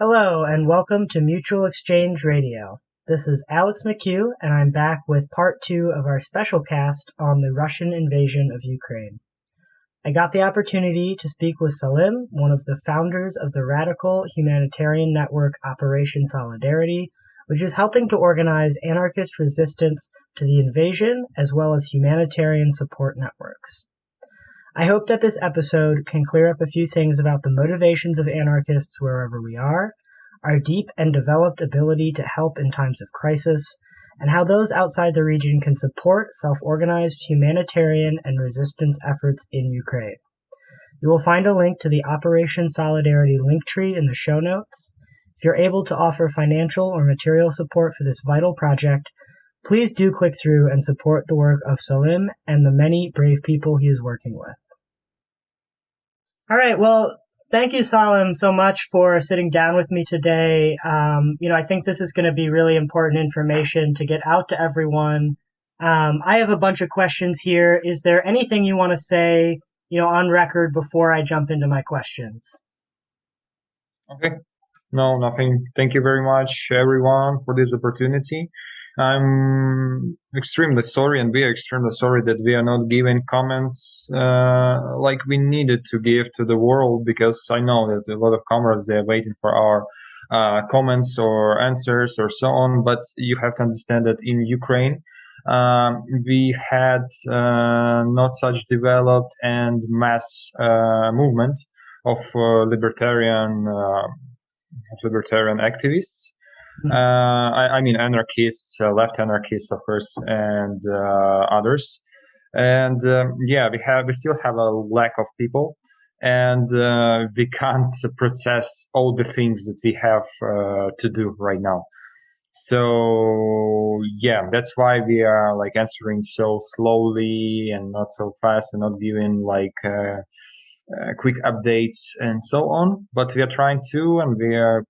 Hello, and welcome to Mutual Exchange Radio. This is Alex McHugh, and I'm back with part 2 of our special cast on the Russian invasion of Ukraine. I got the opportunity to speak with Salim, one of the founders of the radical humanitarian network Operation Solidarity, which is helping to organize anarchist resistance to the invasion as well as humanitarian support networks. I hope that this episode can clear up a few things about the motivations of anarchists wherever we are, our deep and developed ability to help in times of crisis, and how those outside the region can support self-organized humanitarian and resistance efforts in Ukraine. You will find a link to the Operation Solidarity linktree in the show notes. If you're able to offer financial or material support for this vital project, please do click through and support the work of Salim and the many brave people he is working with. All right, well, thank you, Salim, so much for sitting down with me today. I think this is going to be really important information to get out to everyone. I have a bunch of questions here. Is there anything you want to say, on record before I jump into my questions? Okay. No, nothing. Thank you very much, everyone, for this opportunity. I'm extremely sorry, and we are extremely sorry that we are not giving comments like we needed to give to the world, because I know that a lot of comrades, they are waiting for our comments or answers or so on. But you have to understand that in Ukraine, we had not such developed and mass movement of libertarian activists. I mean anarchists, left anarchists, of course, and others. And we still have a lack of people, and we can't process all the things that we have to do right now. So that's why we are like answering so slowly and not so fast, and not giving like quick updates and so on. But we are trying to, and we are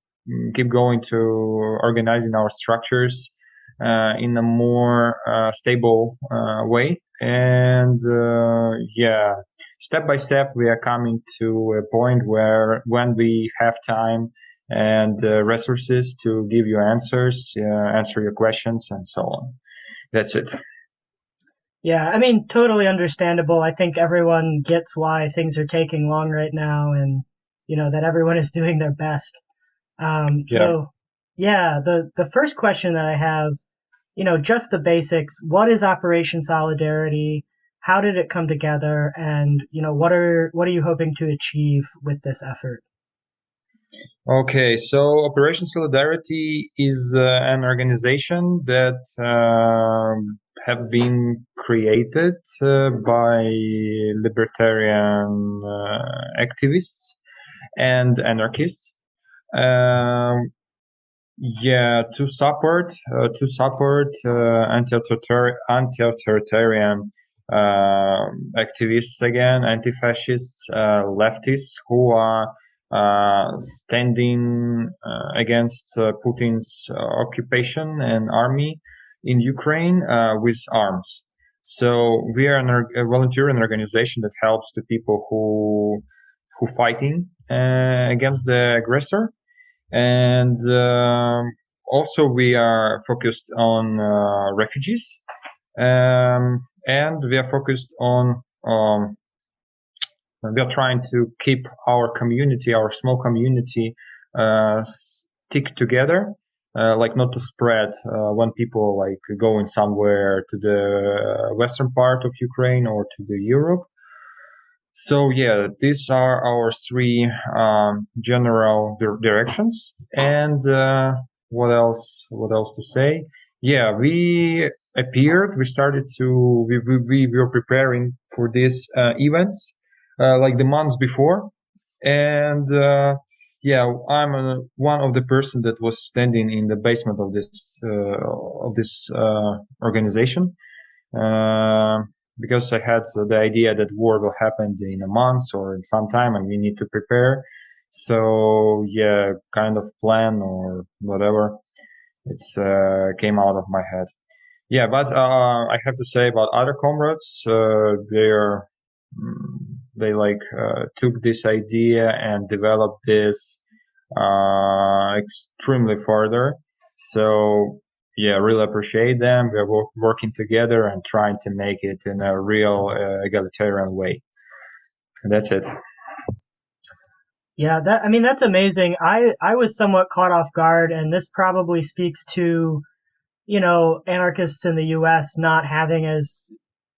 keep going to organizing our structures in a more stable way. And step by step, we are coming to a point where when we have time and resources to give you answers, answer your questions, and so on. That's it. Yeah, I mean, totally understandable. I think everyone gets why things are taking long right now, and that everyone is doing their best. The first question that I have, just the basics. What is Operation Solidarity? How did it come together? And, what are you hoping to achieve with this effort? Okay, so Operation Solidarity is an organization that have been created by libertarian activists and anarchists. To support anti-authoritarian activists, again, anti-fascists, leftists who are standing against Putin's occupation and army in Ukraine with arms. So we are a volunteering organization that helps the people who fighting against the aggressor. And also we are focused on refugees, and we are focused on we are trying to keep our community, our small community, stick together, like not to spread when people like going somewhere to the western part of Ukraine or to the Europe. So these are our three general directions. And what else to say? We appeared. We started to. We were preparing for these events like the months before, and I'm one of the person that was standing in the basement of this organization. Because I had the idea that war will happen in a month or in some time, and we need to prepare. So kind of plan or whatever, it's came out of my head. But I have to say about other comrades, they took this idea and developed this extremely further. So yeah, really appreciate them. We're working together and trying to make it in a real egalitarian way. And that's it. Yeah, that's amazing. I was somewhat caught off guard, and this probably speaks to, anarchists in the US not having as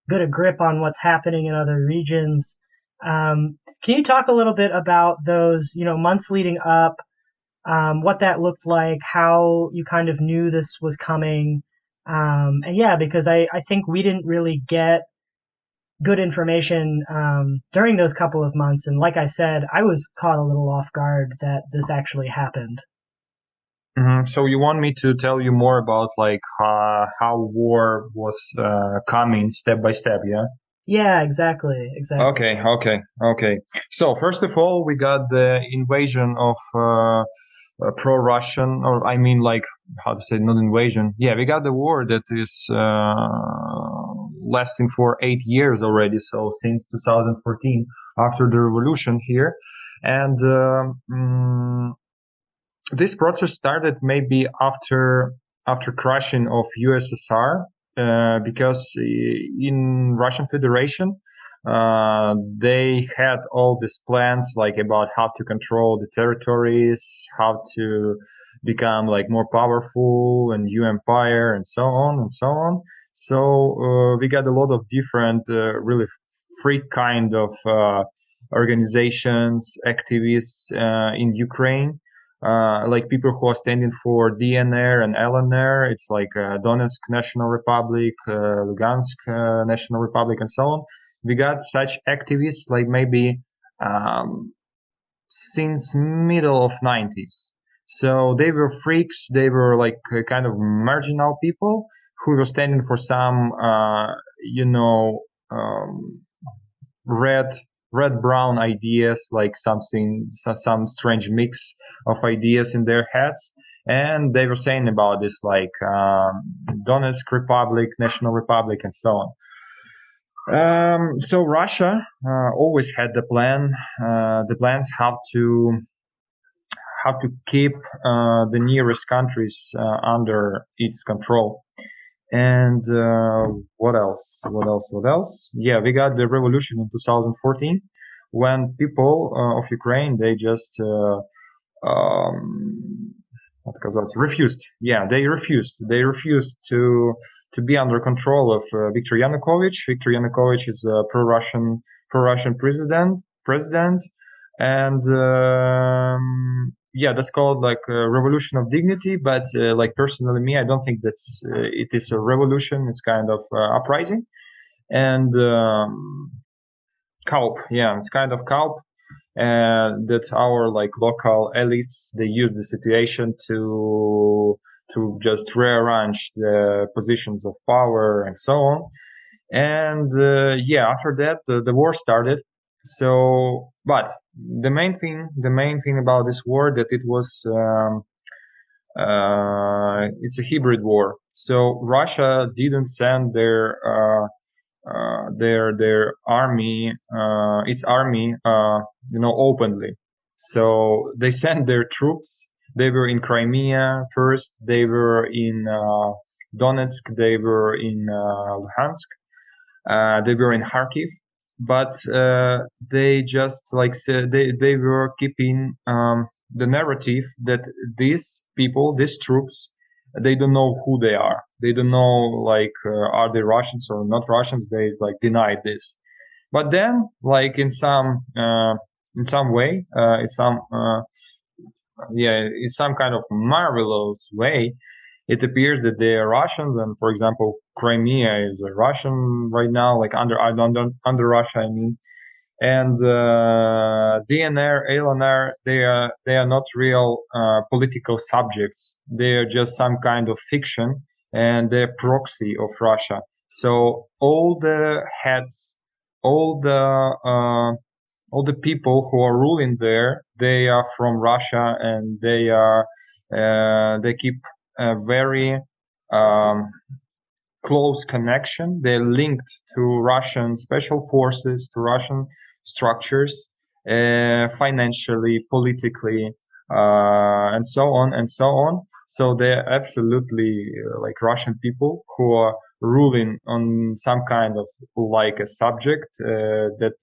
good a grip on what's happening in other regions. Can you talk a little bit about those, months leading up, what that looked like, how you kind of knew this was coming? And yeah, because I think we didn't really get good information during those couple of months. And like I said, I was caught a little off guard that this actually happened. So you want me to tell you more about like how war was coming step by step, yeah? Yeah, exactly. Okay. So first of all, we got the invasion of pro-Russian, or I mean, like, how to say, not invasion. Yeah, we got the war that is lasting for 8 years already. So since 2014, after the revolution here, and this process started maybe after crushing of USSR, because in Russian Federation they had all these plans like about how to control the territories, how to become like more powerful and new empire and so on and so on. So we got a lot of different really free kind of organizations, activists in Ukraine, like people who are standing for DNR and LNR. It's like Donetsk National Republic, Lugansk National Republic, and so on. We got such activists like maybe since middle of 90s. So they were freaks. They were like kind of marginal people who were standing for some, red brown ideas, like some strange mix of ideas in their heads. And they were saying about this like Donetsk Republic, National Republic, and so on. So Russia always had the plans how to keep the nearest countries under its control. And what else? Yeah, we got the revolution in 2014 when people of Ukraine, they just refused. Yeah, they refused. They refused to be under control of Viktor Yanukovych. Viktor Yanukovych is a pro-Russian president, and yeah, that's called like a revolution of dignity. But like personally, me, I don't think that's it is a revolution. It's kind of uprising and coup. Yeah, it's kind of coup. And that our like local elites, they use the situation to just rearrange the positions of power and so on. And yeah, after that the war started. So but the main thing about this war, that it was it's a hybrid war. So Russia didn't send their army, its army, openly. So they sent their troops. They were in Crimea first. They were in Donetsk. They were in Luhansk. They were in Kharkiv. But they just like said, they were keeping the narrative that these people, these troops, they don't know who they are. They don't know like are they Russians or not Russians. They like denied this. But then, like in some way, in some kind of marvelous way, it appears that they are Russians. And for example, Crimea is a Russian right now, like under Russia, I mean. And DNR, LNR, they are not real political subjects. They are just some kind of fiction, and they're proxy of Russia. So all the heads, all the people who are ruling there, they are from Russia, and they keep a very close connection. They're linked to Russian special forces, to Russian structures, financially, politically. and so on and so on. So they're absolutely like Russian people who are ruling on some kind of like a subject that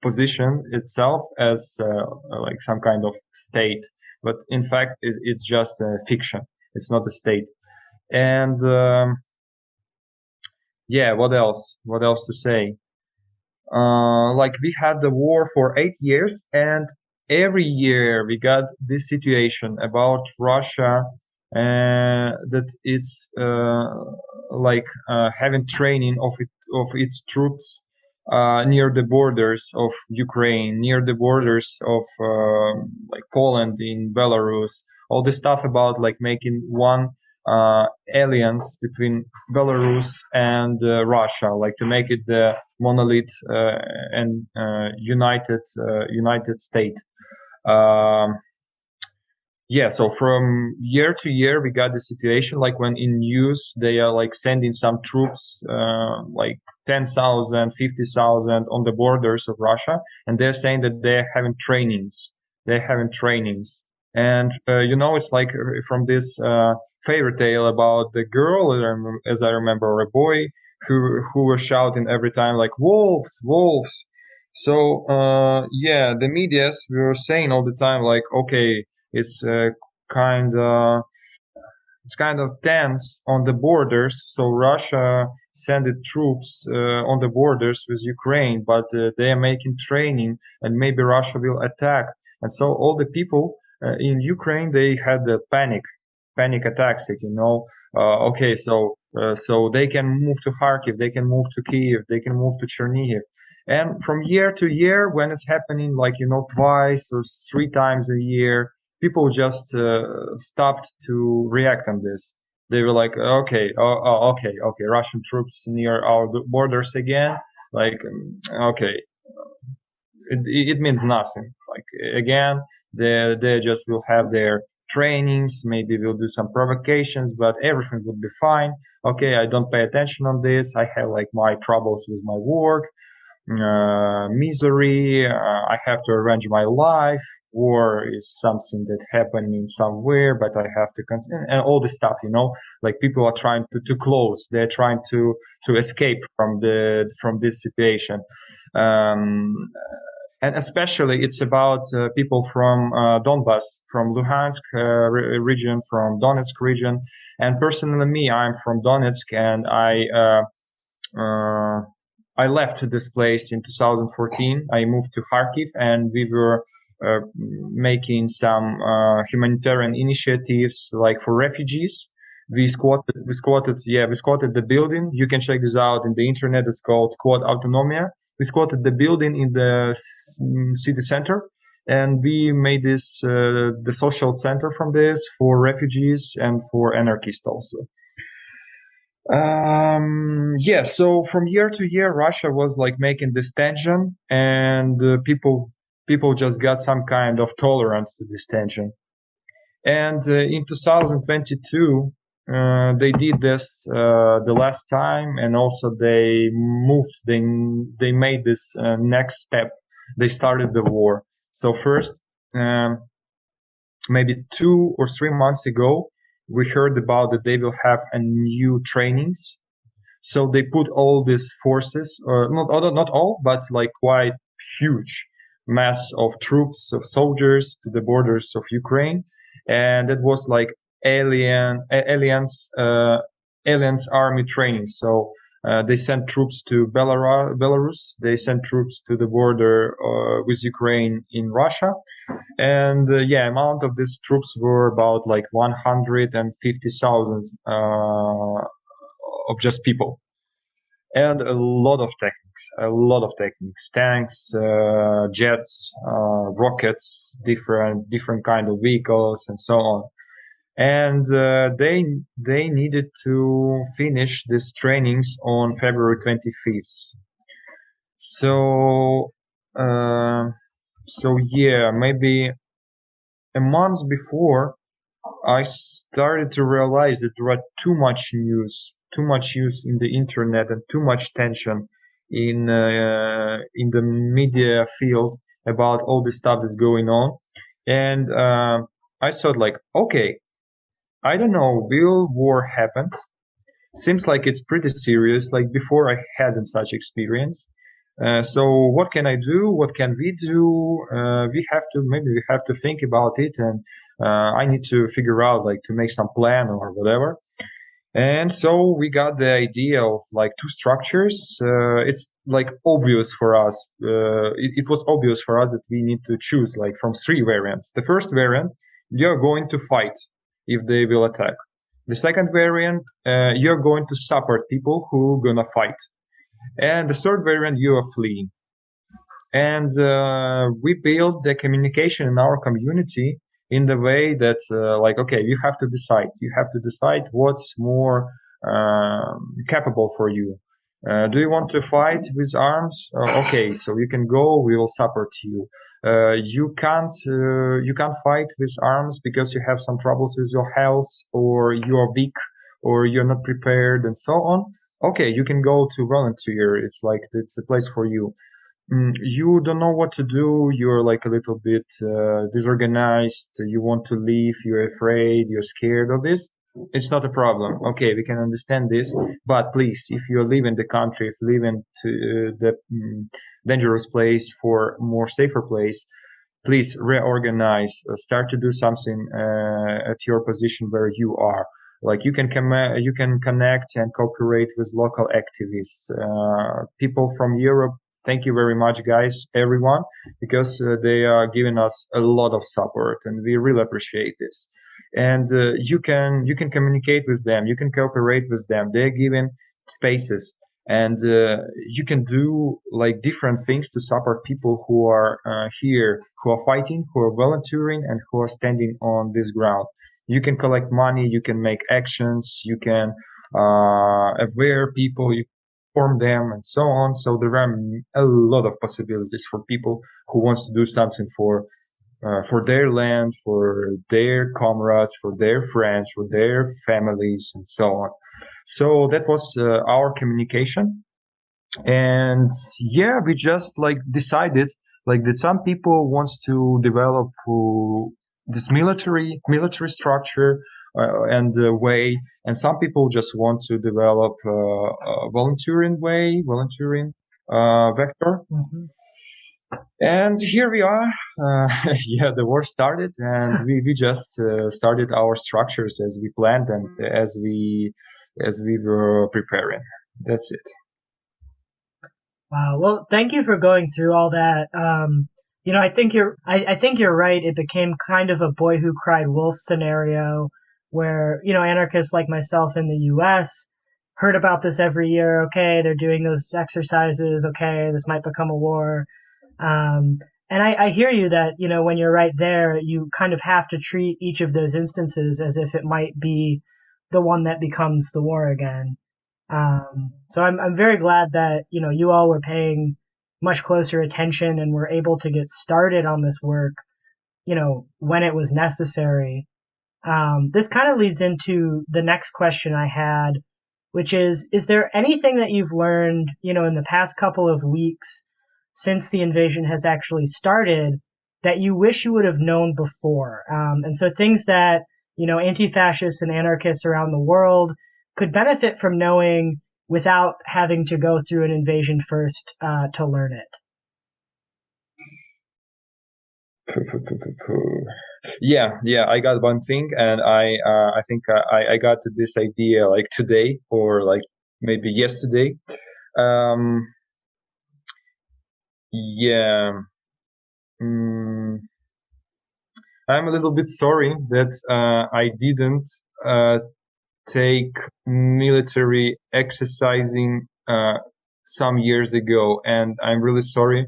position itself as like some kind of state, but in fact it's just a fiction. It's not a state. And yeah, what else? What else to say? Like we had the war for 8 years, and every year we got this situation about Russia that it's like having training of its troops near the borders of Ukraine, near the borders of like Poland, in Belarus. All this stuff about like making one alliance between Belarus and Russia, like to make it the monolith and united state. Um, yeah, so from year to year we got the situation like when in news they are like sending some troops like 10,000, 50,000 on the borders of Russia, and they're saying that they're having trainings. And it's like from this fairy tale about the girl, as I remember, or a boy who was shouting every time like wolves, wolves. So yeah, the medias were saying all the time like, okay, it's kind of it's kind of tense on the borders. So Russia sent its troops on the borders with Ukraine, but they are making training, and maybe Russia will attack. And so all the people in Ukraine, they had the panic attacks. Okay, so they can move to Kharkiv, they can move to Kiev, they can move to Chernihiv. And from year to year, when it's happening, like twice or three times a year, people just stopped to react on this. They were like, okay, okay, Russian troops near our borders again. Like, okay, it means nothing. Like again, they just will have their trainings. Maybe we'll do some provocations, but everything would be fine. Okay, I don't pay attention on this. I have like my troubles with my work, misery. I have to arrange my life. War is something that happened in somewhere, but I have to and all this stuff. Like people are trying to close. They're trying to escape from this situation. Um, and especially it's about people from Donbas, from Luhansk region, from Donetsk region. And personally, me, I'm from Donetsk, and I left this place in 2014. I moved to Kharkiv, and we were making some humanitarian initiatives, like for refugees. We squatted the building. You can check this out in the internet. It's called Squad Autonomia. We squatted the building in the city center, and we made this the social center from this for refugees and for anarchists also. Yeah, so from year to year, Russia was like making this tension, and people just got some kind of tolerance to this tension. And in 2022, they did this the last time, and also they moved. They made this next step. They started the war. So first, maybe 2 or 3 months ago, we heard about that they will have a new trainings. So they put all these forces, or not all, but like quite huge mass of troops, of soldiers to the borders of Ukraine. And it was like alliance army training. So they sent troops to Belarus. They sent troops to the border with Ukraine in Russia. And yeah, amount of these troops were about like 150,000 of just people, and a lot of techniques, tanks, jets, rockets, different kind of vehicles, and so on. And they needed to finish these trainings on February 25th. So yeah, maybe a month before, I started to realize that there are too much news in the internet, and too much tension in the media field about all the stuff that's going on. And I thought like, okay, I don't know, will war happen? Seems like it's pretty serious. Like before, I hadn't such experience. So what can I do? What can we do? Maybe we have to think about it, and I need to figure out like to make some plan or whatever. And so we got the idea of like two structures. It's like obvious for us. It was obvious for us that we need to choose like from three variants. The first variant, you're going to fight if they will attack. The second variant, you're going to support people who gonna fight. And the third variant, you are fleeing. And we build the communication in our community in the way that like, okay, you have to decide what's more capable for you. Do you want to fight with arms? Okay, so you can go, we will support you. You can't fight with arms because you have some troubles with your health, or you are weak, or you're not prepared, and so on. Okay, you can go to volunteer. It's like it's a place for you. You don't know what to do. You're like a little bit disorganized. You want to leave. You're afraid. You're scared of this. It's not a problem. Okay, we can understand this. But please, if you live in the country, if you live in the dangerous place for more safer place, please reorganize. Start to do something at your position where you are. Like you can connect and cooperate with local activists, people from Europe. Thank you very much, guys, everyone, because they are giving us a lot of support, and we really appreciate this. And you can communicate with them, you can cooperate with them. They're giving spaces, and you can do like different things to support people who are here, who are fighting, who are volunteering, and who are standing on this ground. You can collect money, you can make actions, you can aware people, you form them, and so on. So there are a lot of possibilities for people who wants to do something for their land, for their comrades, for their friends, for their families, and so on. So that was our communication. And yeah, we just like decided like that some people wants to develop this military structure and way, and some people just want to develop a volunteering vector. Mm-hmm. And here we are. Yeah, the war started, and we just started our structures as we planned and as we were preparing. That's it. Wow. Well, thank you for going through all that. I think you're right. It became kind of a boy who cried wolf scenario where, anarchists like myself in the US heard about this every year. Okay, they're doing those exercises. Okay, this might become a war. And I hear you that, when you're right there, you kind of have to treat each of those instances as if it might be the one that becomes the war again. So I'm very glad that, you all were paying much closer attention and were able to get started on this work, when it was necessary. This kind of leads into the next question I had, which is there anything that you've learned, in the past couple of weeks since the invasion has actually started that you wish you would have known before? And so things that, anti-fascists and anarchists around the world could benefit from knowing without having to go through an invasion first to learn it. Yeah, I got one thing, and I think I got this idea like today or like maybe yesterday. Yeah. I'm a little bit sorry that I didn't take military exercising some years ago, and I'm really sorry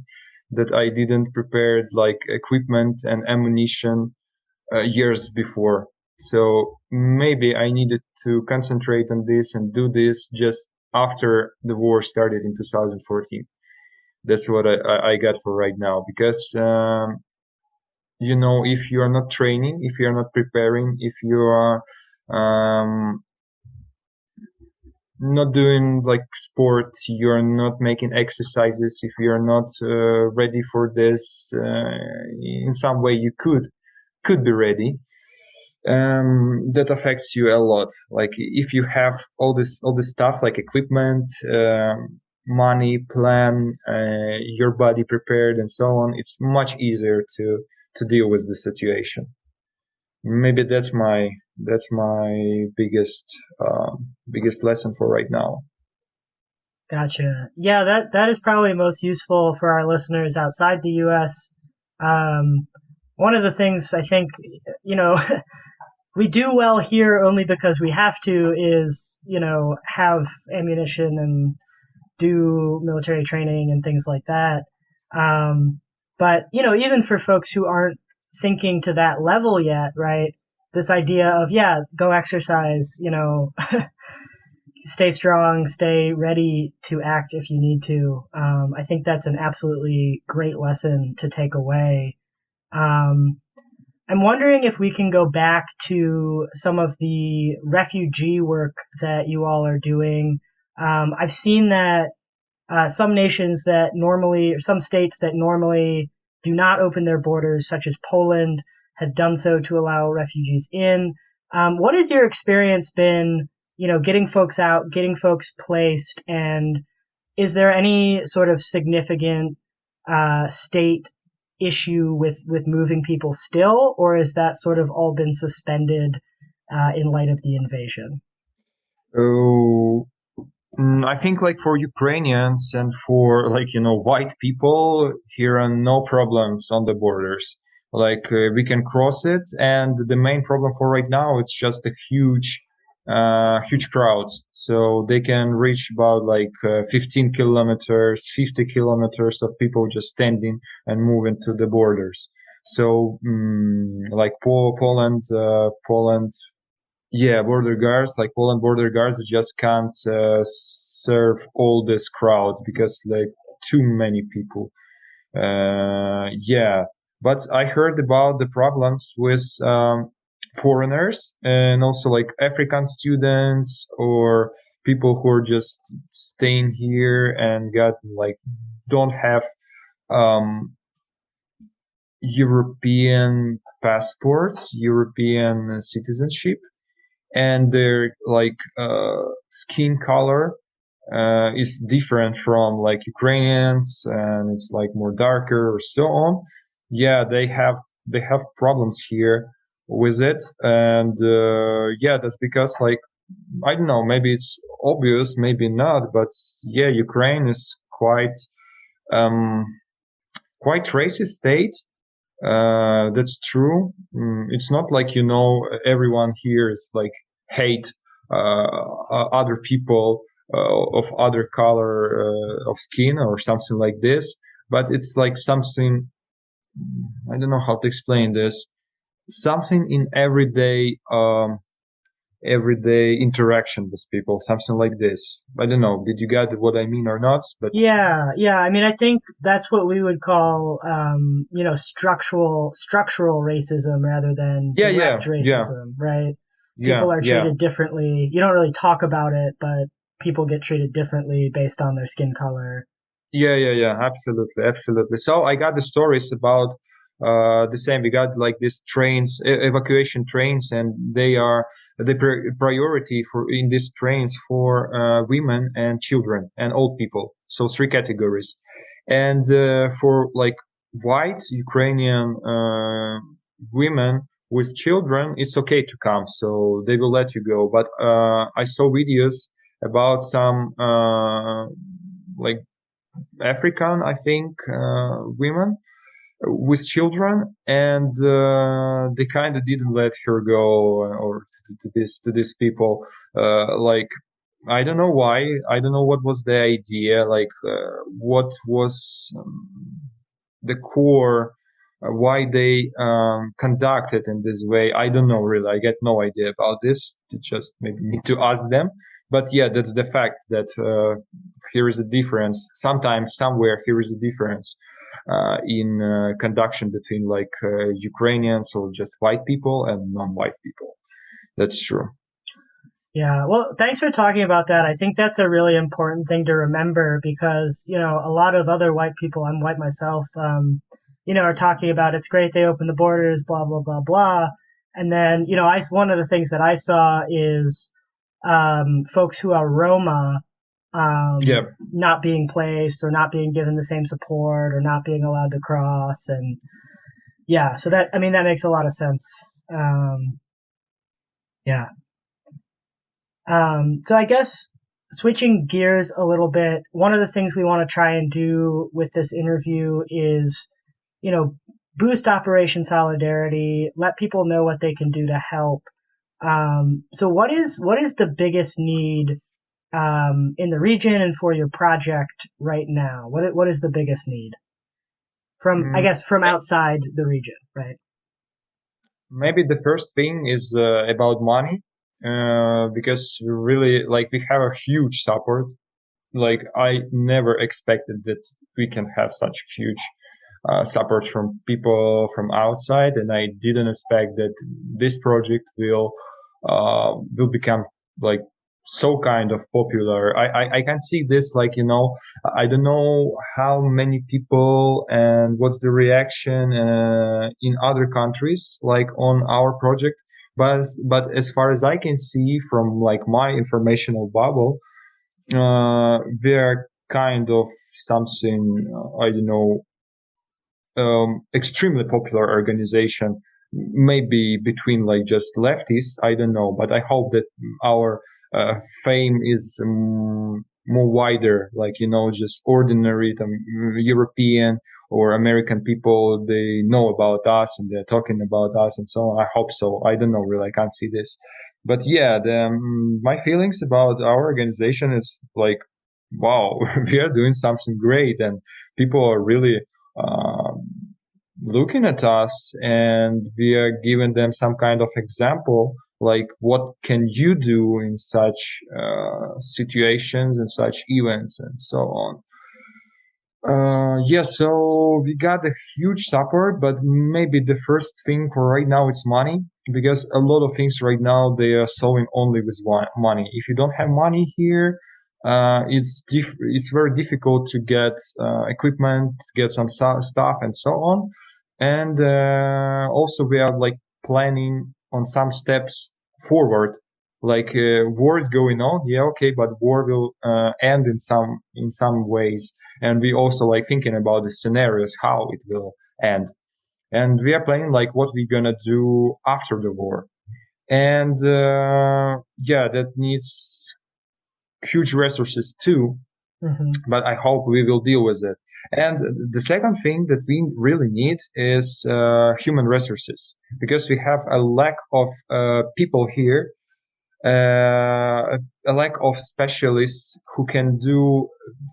that I didn't prepare like equipment and ammunition years before. So maybe I needed to concentrate on this and do this just after the war started in 2014. That's what I got for right now, because if you are not training, if you are not preparing, if you are not doing like sports, you're not making exercises, if you're not ready for this in some way you could, could be ready. That affects you a lot. Like if you have all this stuff like equipment, money, plan, your body prepared, and so on, it's much easier to deal with the situation. Maybe that's my biggest lesson for right now. Gotcha. Yeah, that is probably most useful for our listeners outside the U.S. One of the things I think, you know, we do well here only because we have to is, you know, have ammunition and do military training and things like that. But, you know, even for folks who aren't thinking to that level yet, right? This idea of, yeah, go exercise, you know, stay strong, stay ready to act if you need to. I think that's an absolutely great lesson to take away. Um, I'm wondering if we can go back to some of the refugee work that you all are doing. I've seen that some nations that normally, or some states that normally do not open their borders, such as Poland, have done so to allow refugees in. What has your experience been, you know, getting folks out, getting folks placed, and is there any sort of significant state issue with moving people still, or has that sort of all been suspended in light of the invasion? Oh, I think like for Ukrainians and for like, white people, here are no problems on the borders. Like we can cross it. And the main problem for right now, it's just a huge crowds. So they can reach about like 15 kilometers, 50 kilometers of people just standing and moving to the borders. So like Poland, yeah, border guards, like Poland border guards, just can't serve all this crowd because like too many people. Yeah, but I heard about the problems with foreigners and also like African students or people who are just staying here and got like don't have um European passports, European citizenship, and their like skin color is different from like Ukrainians, and it's like more darker or so on. Yeah, they have problems here with it, and yeah, that's because like I don't know, maybe it's obvious, maybe not, but yeah, Ukraine is um quite racist state. That's true. It's not like, everyone here is like hate other people of other color of skin or something like this, but it's like something, I don't know how to explain this, something in everyday interaction with people, something like this. I don't know. Did you get what I mean or not? But Yeah. I mean, I think that's what we would call, you know, structural racism rather than yeah, direct yeah, racism, right? yeah, People are yeah. treated differently. You don't really talk about it, but people get treated differently based on their skin color. Yeah. Absolutely, absolutely. So I got the stories about the same. We got like these trains, evacuation trains, and they are the priority for in these trains for women and children and old people. So three categories, and for like white Ukrainian women with children, it's okay to come, so they will let you go. But I saw videos about some like African, I think, women with children, and they kind of didn't let her go, or to these people. Like I don't know why. I don't know what was the idea. Like what was the core. Why they conduct it in this way, I don't know really. I get no idea about this. You just maybe need to ask them. But yeah, that's the fact that here is a difference. Sometimes, somewhere, here is a difference in conduction between like Ukrainians or just white people and non-white people. That's true. Yeah, well, thanks for talking about that. I think that's a really important thing to remember because, you know, a lot of other white people, I'm white myself, are talking about it's great they opened the borders, blah blah blah blah, and then one of the things that I saw is folks who are Roma Yeah. not being placed or not being given the same support or not being allowed to cross, and yeah, so that makes a lot of sense. Yeah. So I guess switching gears a little bit, one of the things we want to try and do with this interview is, boost Operation Solidarity, let people know what they can do to help. So what is the biggest need in the region and for your project right now? What is the biggest need from, I Mm, guess, from outside the region, right? Maybe the first thing is about money, because really, like, we have a huge support. Like, I never expected that we can have such huge support from people from outside, and I didn't expect that this project will become like so kind of popular. I can see this, like, I don't know how many people and what's the reaction in other countries like on our project, but as far as I can see from like my informational bubble, they're kind of something, I don't know, extremely popular organization, maybe between like just leftists, I don't know, but I hope that our fame is more wider, like, just ordinary European or American people, they know about us and they're talking about us and so on. I hope so. I don't know, really, I can't see this. But yeah, my feelings about our organization is like, wow, we are doing something great, and people are really um, looking at us, and we are giving them some kind of example, like what can you do in such situations and such events and so on. Yeah, so we got a huge support, but maybe the first thing for right now is money, because a lot of things right now they are solving only with money. If you don't have money here, it's very difficult to get equipment, get some stuff, and so on. And also we are like planning on some steps forward. Like, war is going on, yeah, okay, but war will end in some ways, and we also like thinking about the scenarios how it will end, and we are planning like what we're gonna do after the war. And yeah, that needs huge resources too, Mm-hmm. but I hope we will deal with it. And the second thing that we really need is human resources, because we have a lack of people here, a lack of specialists who can do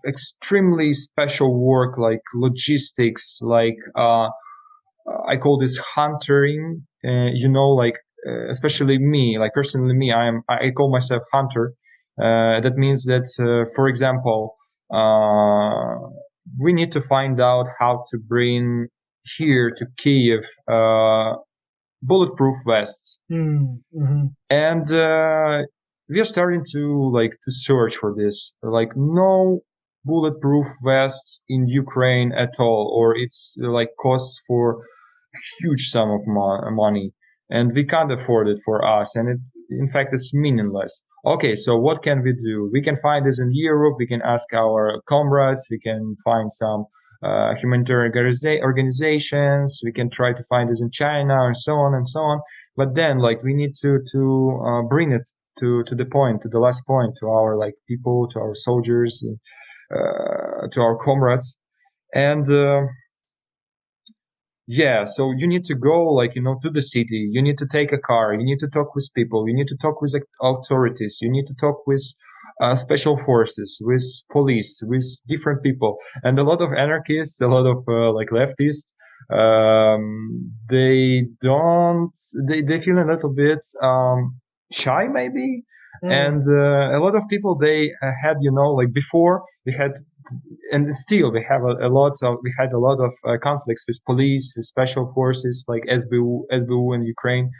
extremely special work like logistics, like I call this huntering. Like especially me, like personally me, I call myself hunter. That means that, for example, we need to find out how to bring here to Kiev bulletproof vests, Mm-hmm. and we are starting to search for this, like no bulletproof vests in Ukraine at all, or it's like costs for huge sum of money, and we can't afford it for us, and in fact it's meaningless. Okay, so what can we do? We can find this in Europe, we can ask our comrades, we can find some humanitarian organizations, we can try to find this in China, and so on and so on. But then, like, we need to bring it to the point, to the last point, to our like people, to our soldiers, to our comrades. And yeah, so you need to go, like, to the city, you need to take a car, you need to talk with people, you need to talk with authorities, you need to talk with special forces, with police, with different people. And a lot of anarchists, a lot of like leftists, they don't, they feel a little bit shy maybe. Mm. And a lot of people, they had, like before, we had, and still we have we had a lot of conflicts with police, with special forces like SBU in Ukraine.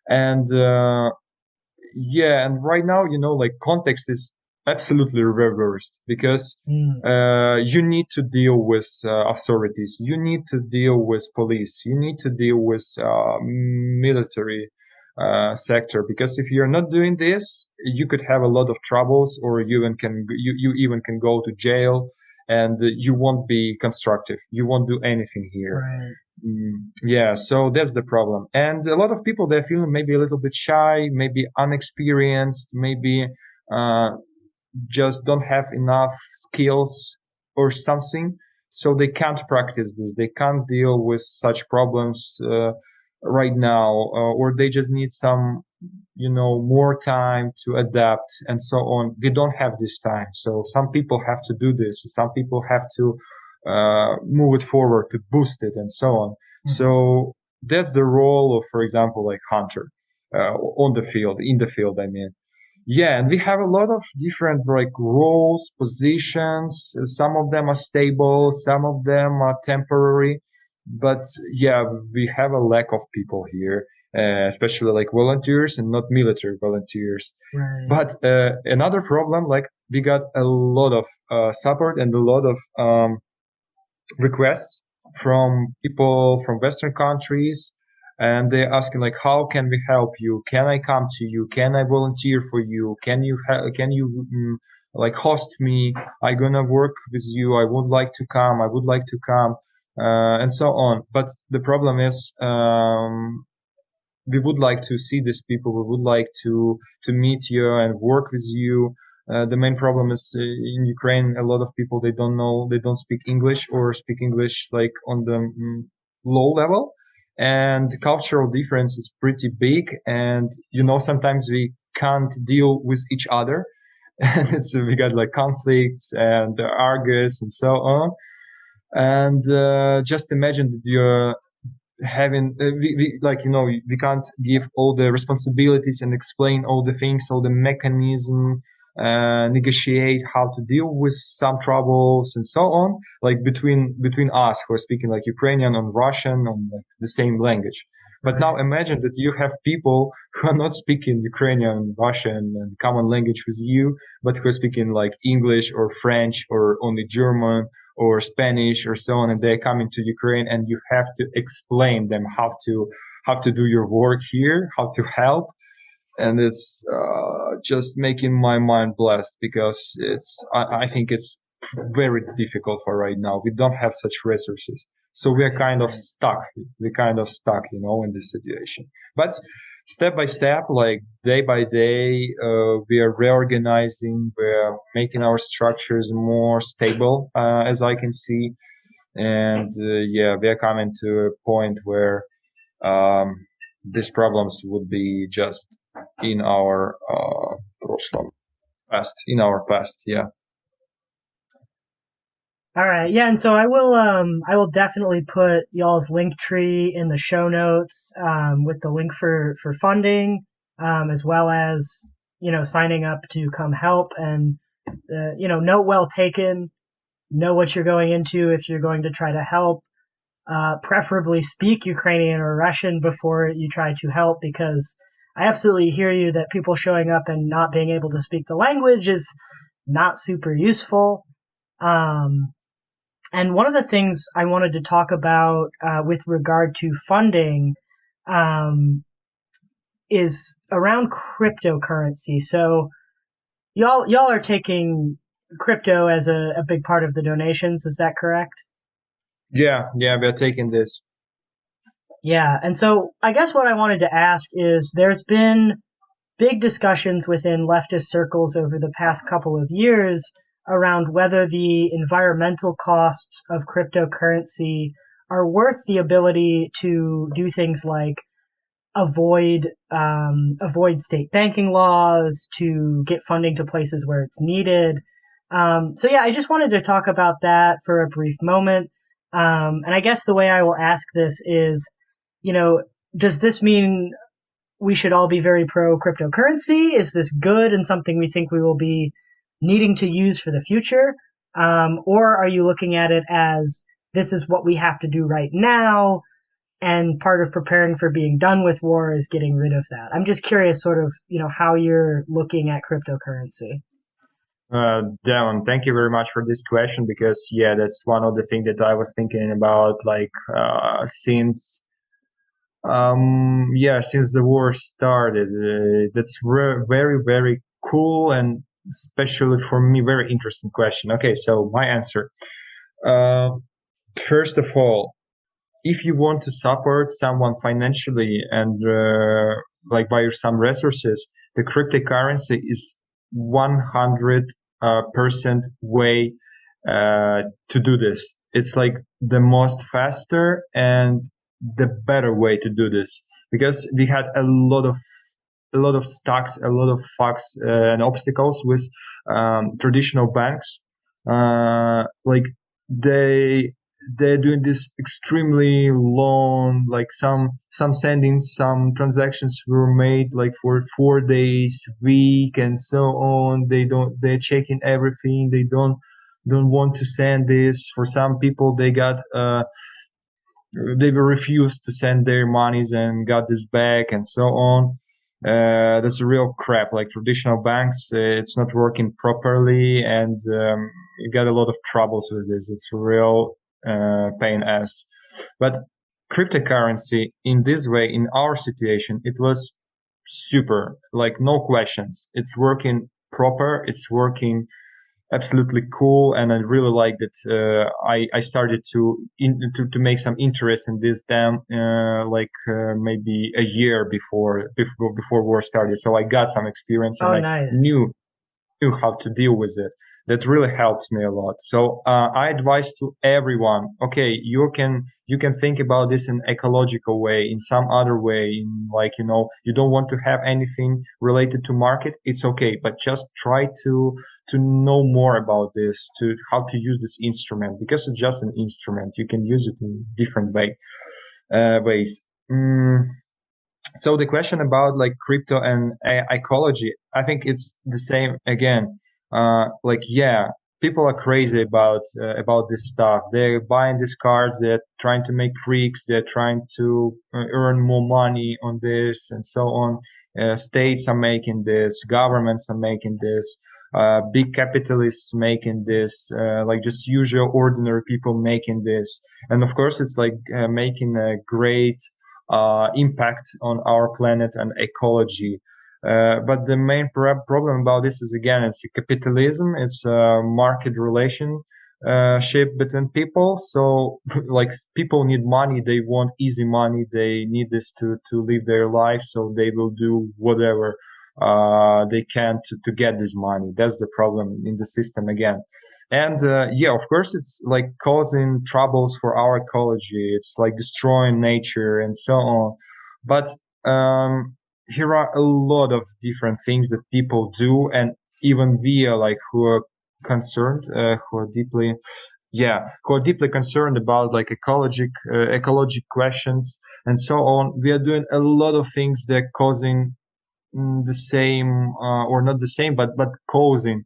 And yeah, and right now, like, context is absolutely reversed because Mm, you need to deal with authorities, you need to deal with police, you need to deal with military sector, because if you're not doing this, you could have a lot of troubles, or you even can go to jail, and you won't be constructive. You won't do anything here. right. Yeah, so that's the problem. And a lot of people, they're feeling maybe a little bit shy, maybe unexperienced, maybe uh, just don't have enough skills or something. So they can't practice this. They can't deal with such problems right now, or they just need some, more time to adapt and so on. We don't have this time. So some people have to do this. Some people have to move it forward to boost it and so on. Mhm. So that's the role of, for example, like hunter on the field, in the field, I mean. Yeah, and we have a lot of different like roles, positions. Some of them are stable, some of them are temporary. But yeah, we have a lack of people here, especially like volunteers and not military volunteers. Right. But another problem, like we got a lot of support and a lot of requests from people from Western countries, and they're asking like, how can we help you? Can I come to you? Can I volunteer for you? Can you like host me? I gonna work with you. I would like to come. I would like to come, and so on. But the problem is, we would like to see these people. We would like to meet you and work with you. The main problem is in Ukraine, a lot of people, they don't speak English, or speak English like on the low level, and cultural difference is pretty big. And sometimes we can't deal with each other, and we got like conflicts and arguments and so on. And just imagine that you're having we like we can't give all the responsibilities and explain all the things, all the mechanism, negotiate how to deal with some troubles and so on, like between us who are speaking like Ukrainian and Russian on like the same language. But now Right. imagine that you have people who are not speaking Ukrainian, Russian, and common language with you, but who are speaking like English or French or only German or Spanish or so on, and they're coming to Ukraine, and you have to explain them how to do your work here, how to help. And it's just making my mind blessed, because I think it's very difficult for right now. We don't have such resources, so we are Right. kind of Right. stuck. We're kind of stuck, in this situation. But step by step, like day by day, we are reorganizing. We're making our structures more stable, as I can see. And yeah, we are coming to a point where um, these problems would be just in our past, in our past. Yeah. All right. Yeah, and so I will definitely put y'all's link tree in the show notes with the link for funding, as well as signing up to come help. And note well taken. Know what you're going into if you're going to try to help. Preferably speak Ukrainian or Russian before you try to help, because I absolutely hear you that people showing up and not being able to speak the language is not super useful. Um, and one of the things I wanted to talk about with regard to funding um, is around cryptocurrency. So y'all are taking crypto as a big part of the donations. Is that correct? Yeah. Yeah. We are taking this. Yeah. And so I guess what I wanted to ask is, there's been big discussions within leftist circles over the past couple of years around whether the environmental costs of cryptocurrency are worth the ability to do things like avoid state banking laws, to get funding to places where it's needed. So yeah, I just wanted to talk about that for a brief moment. And I guess the way I will ask this is, you know, does this mean we should all be very pro cryptocurrency? Is this good and something we think we will be needing to use for the future? Or are you looking at it as, this is what we have to do right now, and part of preparing for being done with war is getting rid of that? I'm just curious, sort of, how you're looking at cryptocurrency. Devon, thank you very much for this question because yeah, that's one of the things that I was thinking about, like since since the war started. That's very very cool and especially for me very interesting question. Okay, so my answer. Uh, First of all, if you want to support someone financially and like by some resources, the cryptocurrency is 100% way to do this. It's like the most faster and the better way to do this because we had a lot of stocks, a lot of fucks and obstacles with traditional banks. Like they they're doing this extremely long, like some sendings, some transactions were made like for 4 days, week, and so on. They're checking everything. They don't want to send this. For some people, they were refused to send their monies and got this back and so on. That's a real crap. Like traditional banks, it's not working properly, and you got a lot of troubles with this. It's a real pain ass. But cryptocurrency in this way, in our situation, it was super. Like no questions. It's working proper. It's working absolutely cool, and I really like that. I started to make some interest in this damn maybe a year before war started. So I got some experience and Oh, I nice. knew how to deal with it. That really helps me a lot. So I advise to everyone. Okay, you can think about this in ecological way, in some other way, in like you don't want to have anything related to market. It's okay, but just try to know more about this, to how to use this instrument because it's just an instrument. You can use it in different ways. So the question about like crypto and ecology, I think it's the same again. Like yeah, people are crazy about this stuff. They're buying these cards. They're trying to make freaks. They're trying to earn more money on this and so on. States are making this. Governments are making this. Big capitalists making this. Like just usual ordinary people making this. And of course, it's like making a great impact on our planet and ecology. But the main problem about this is again, it's capitalism. It's a market relationship between people. So like people need money. They want easy money. They need this to live their life. So they will do whatever they can to get this money. That's the problem in the system again. And yeah, of course, it's like causing troubles for our ecology. It's like destroying nature and so on. But here are a lot of different things that people do, and even we are like who are concerned, who are deeply concerned about like ecologic questions and so on. We are doing a lot of things that causing the same or not the same but causing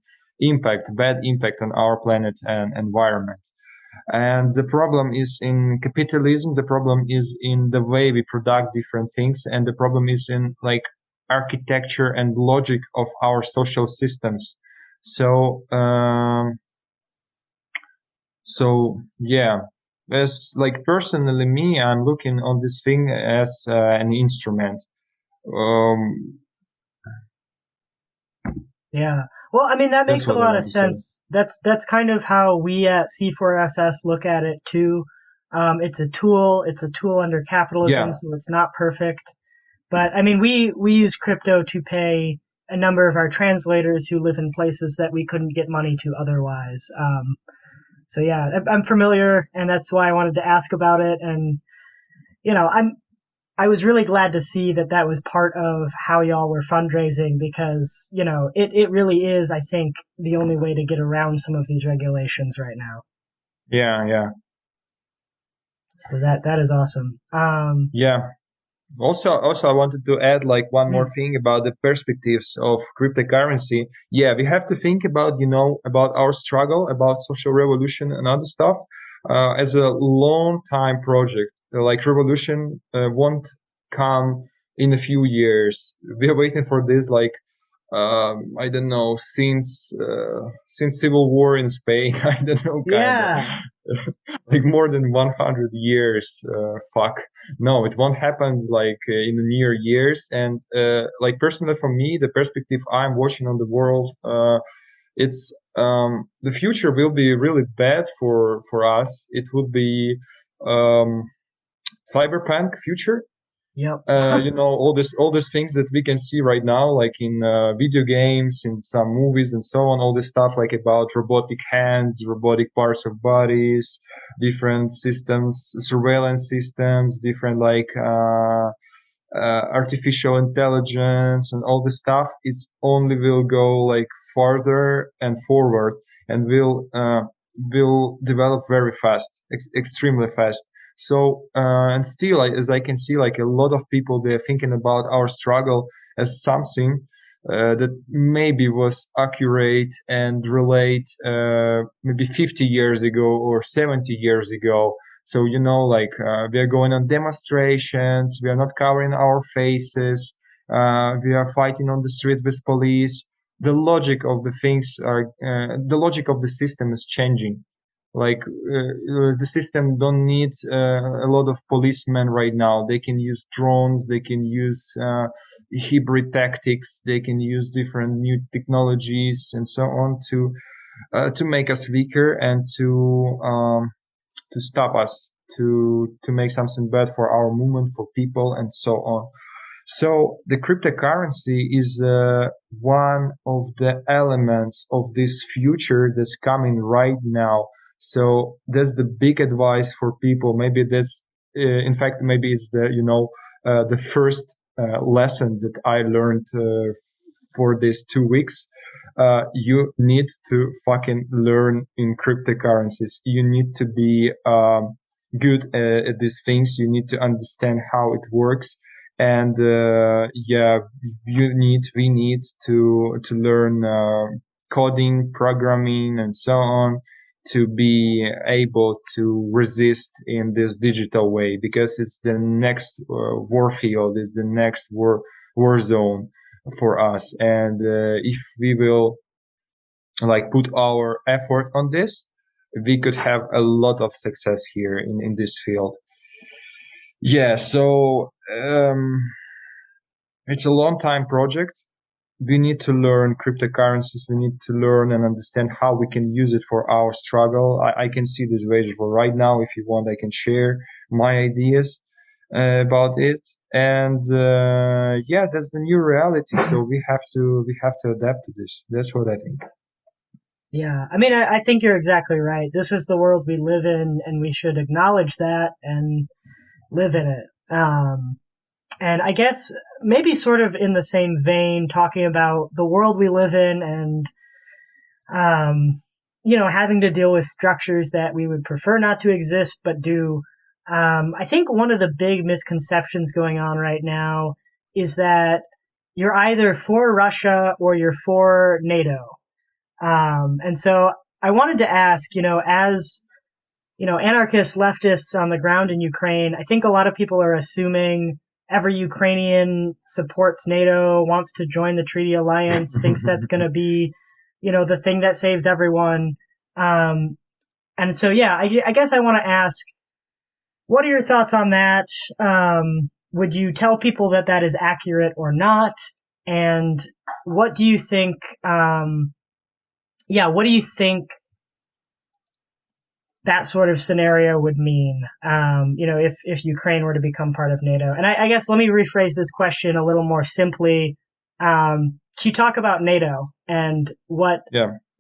bad impact on our planet and environment. And the problem is in capitalism, the problem is in the way we product different things, and the problem is in like architecture and logic of our social systems. So yeah, as like personally me, I'm looking on this thing as an instrument. um Yeah. Well, I mean, that that's makes a what I lot of want to say. sense. That's kind of how we at C4SS look at it too. It's a tool. It's a tool under capitalism, Yeah. so it's not perfect. But I mean, we use crypto to pay a number of our translators who live in places that we couldn't get money to otherwise. So yeah, I'm familiar, and that's why I wanted to ask about it. And you know, I was really glad to see that that was part of how y'all were fundraising because, you know, it really is, I think, the only way to get around some of these regulations right now. Yeah. So that is awesome. Yeah. Also, I wanted to add like one more Mm, thing about the perspectives of cryptocurrency. Yeah, we have to think about our struggle, about social revolution and other stuff, as a long time project. Like revolution won't come in a few years. We are waiting for this like I don't know, since civil war in Spain. I don't know, kind of Yeah. like more than 100 years. Fuck, no, it won't happen like in the near years. And like personally for me, the perspective I'm watching on the world, it's the future will be really bad for us. It would be um, cyberpunk future. Yep. All these things that we can see right now, like in video games, in some movies and so on, all this stuff like about robotic hands, robotic parts of bodies, different systems, surveillance systems, different like artificial intelligence and all this stuff. It's only will go like farther and forward, and will develop very fast, extremely fast. So and still, as I can see, like a lot of people, they're thinking about our struggle as something that maybe was accurate and relate maybe 50 years ago or 70 years ago. So, like we are going on demonstrations, we are not covering our faces, we are fighting on the street with police. The logic of the things the logic of the system is changing. Like the system don't need a lot of policemen right now. They can use drones, they can use hybrid tactics, they can use different new technologies and so on to make us weaker and to stop us, to make something bad for our movement, for people, and so on. So the cryptocurrency is one of the elements of this future that's coming right now. So that's the big advice for people. Maybe that's, in fact, maybe it's the first lesson that I learned for these 2 weeks. You need to fucking learn in cryptocurrencies. You need to be good at these things. You need to understand how it works. And yeah, we need to learn coding, programming, and so on to be able to resist in this digital way, because it's the next war field, it's the next war zone for us. And if we will like put our effort on this, we could have a lot of success here in this field. Yeah, so it's a long time project. We need to learn cryptocurrencies. We need to learn and understand how we can use it for our struggle. I can see this vision for right now. If you want, I can share my ideas about it. And yeah, that's the new reality. So we have to adapt to this. That's what I think. Yeah. I mean, I think you're exactly right. This is the world we live in, and we should acknowledge that and live in it. And I guess maybe sort of in the same vein, talking about the world we live in and, having to deal with structures that we would prefer not to exist but do. I think one of the big misconceptions going on right now is that you're either for Russia or you're for NATO. And so I wanted to ask, as anarchists, leftists on the ground in Ukraine, I think a lot of people are assuming every Ukrainian supports NATO, wants to join the treaty alliance, thinks that's going to be, the thing that saves everyone. And so, yeah, I guess I want to ask, what are your thoughts on that? Would you tell people that that is accurate or not? And what do you think, what do you think that sort of scenario would mean, if Ukraine were to become part of NATO? And I guess let me rephrase this question a little more simply. Can you talk about NATO and what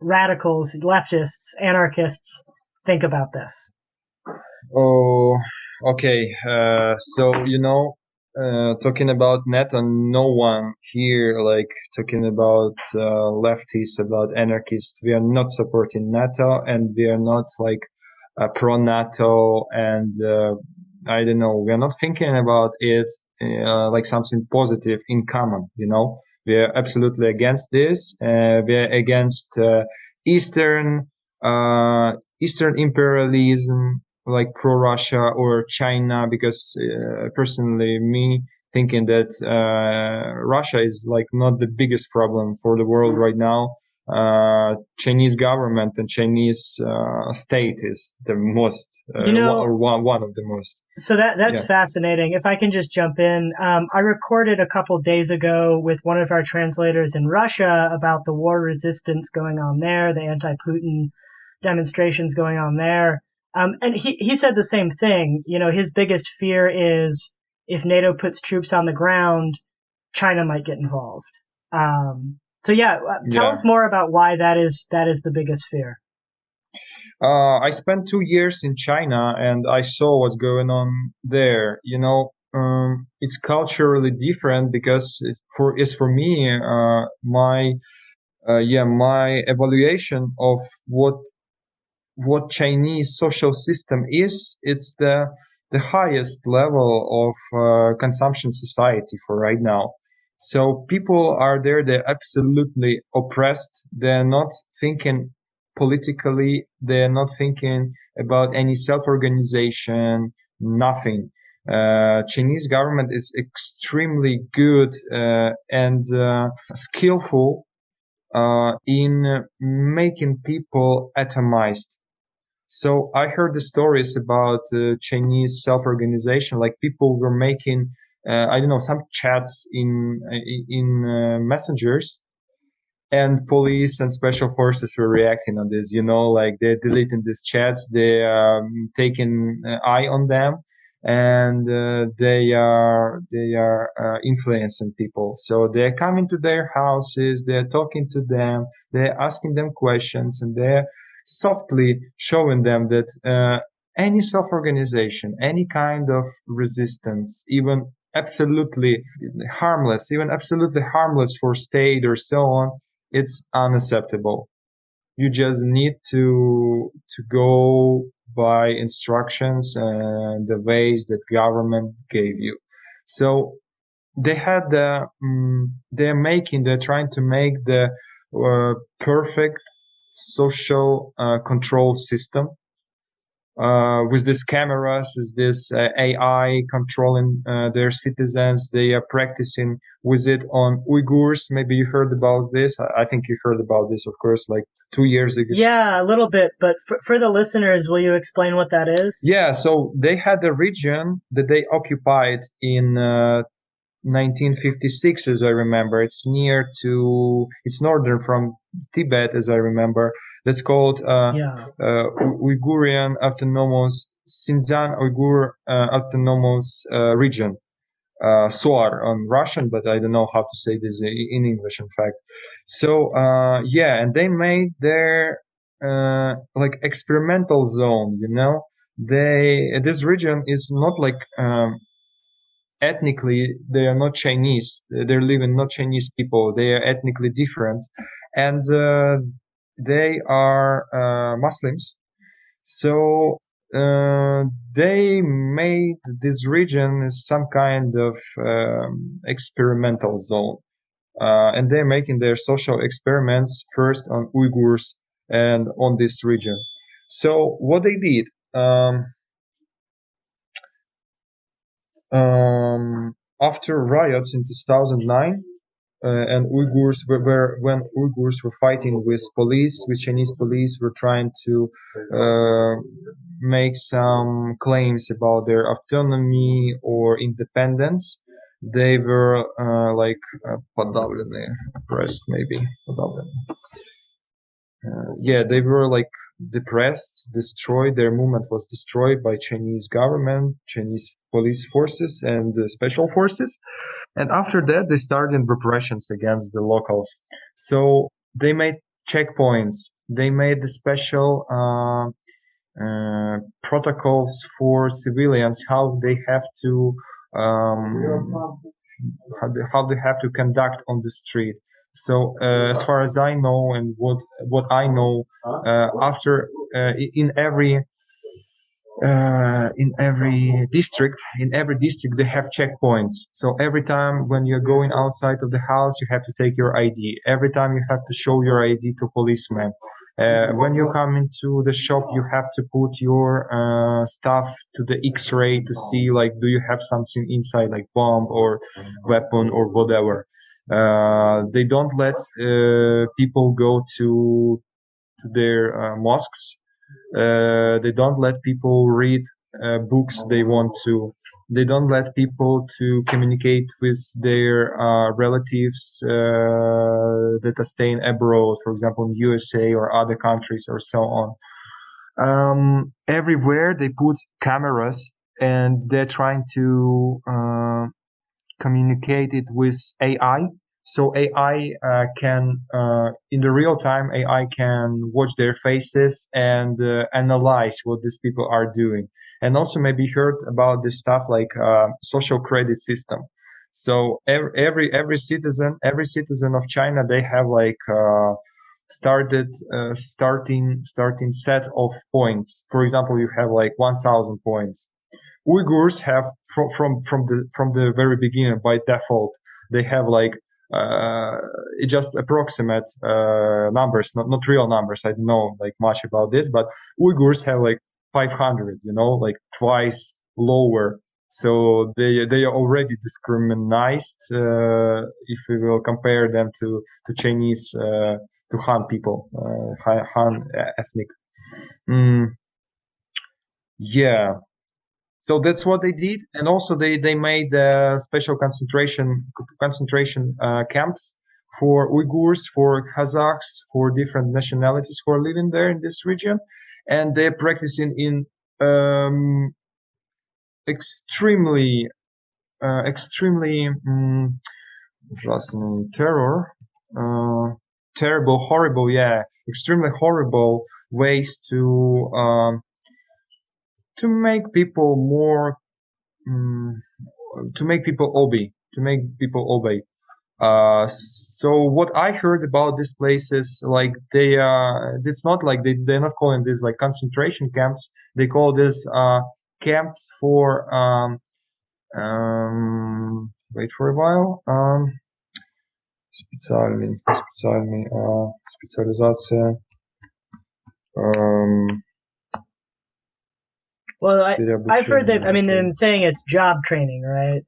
radicals, leftists, anarchists think about this? Oh, okay. So talking about NATO, no one here like talking about leftists, about anarchists. We are not supporting NATO, and we are not like pro NATO, and I don't know. We are not thinking about it like something positive in common. We are absolutely against this. We are against Eastern Eastern imperialism, like pro Russia or China, because personally me thinking that Russia is like not the biggest problem for the world right now. Chinese government and Chinese state is the most, one of the most. So that's fascinating. If I can just jump in, I recorded a couple days ago with one of our translators in Russia about the war resistance going on there, the anti-Putin demonstrations going on there. And he said the same thing. His biggest fear is if NATO puts troops on the ground, China might get involved. Tell us more about why that is the biggest fear. I spent 2 years in China and I saw what's going on there. It's culturally different because for me, my evaluation of what Chinese social system is, it's the highest level of consumption society for right now. So people are there, they're absolutely oppressed. They're not thinking politically, they're not thinking about any self-organization, nothing. Chinese government is extremely good and skillful in making people atomized. So I heard the stories about Chinese self-organization, like people were making, some chats in messengers, and police and special forces were reacting on this, like they're deleting these chats, they're taking eye on them, and they are influencing people. So they're coming to their houses, they're talking to them, they're asking them questions, and they're softly showing them that any self-organization, any kind of resistance, even absolutely harmless for state or so on, it's unacceptable. You just need to go by instructions and the ways that government gave you. So they're trying to make the perfect social control system with these cameras, with this AI controlling their citizens. They are practicing with it on Uyghurs. Maybe you heard about this. I think you heard about this, of course, like 2 years ago. Yeah, a little bit. But for the listeners, will you explain what that is? Yeah, so they had a region that they occupied in 1956, as I remember. It's northern from Tibet, as I remember. That's called Uyghurian Autonomous Xinjiang Uyghur Autonomous Region, SOAR on Russian, but I don't know how to say this in English, in fact. So and they made their like experimental zone. This region is not like ethnically they are not Chinese. They're living not Chinese people. They are ethnically different, and they are Muslims. So they made this region some kind of experimental zone, and they're making their social experiments first on Uyghurs and on this region. So what they did, after riots in 2009, and when Uyghurs were fighting with Chinese police, were trying to make some claims about their autonomy or independence. They were oppressed, maybe. They were like depressed, destroyed. Their movement was destroyed by Chinese government, Chinese police forces, and special forces. And after that, they started repressions against the locals. So they made checkpoints. They made the special protocols for civilians, how they have to conduct on the street. So as far as I know, and what I know, after in every district they have checkpoints. So every time when you're going outside of the house, you have to take your ID. Every time you have to show your ID to policemen. When you come into the shop, you have to put your stuff to the X-ray to see, like, do you have something inside, like bomb or weapon or whatever. They don't let people go to their mosques. They don't let people read books they want to. They don't let people to communicate with their relatives that are staying abroad, for example, in USA or other countries or so on. Everywhere they put cameras, and they're trying to communicate it with AI. So AI can, in the real time, AI can watch their faces and analyze what these people are doing. And also maybe heard about this stuff like social credit system. So every citizen of China, they have like starting set of points. For example, you have like 1,000 points. Uyghurs have from the very beginning by default, they have like just approximate numbers, not real numbers. I don't know like much about this, but Uyghurs have like 500, like twice lower. So they are already discriminated if we will compare them to Chinese to Han people, Han ethnic. Mm, yeah. So that's what they did, and also they made special concentration camps for Uyghurs, for Kazakhs, for different nationalities who are living there in this region, and they're practicing in extremely terror, terrible, horrible, yeah, extremely horrible ways to make people more to make people obey. So what I heard about these places, like it's not like they're not calling this like concentration camps. They call this camps for wait for a while. Специализация. Well, I've heard that. I mean, they're saying it's job training, right?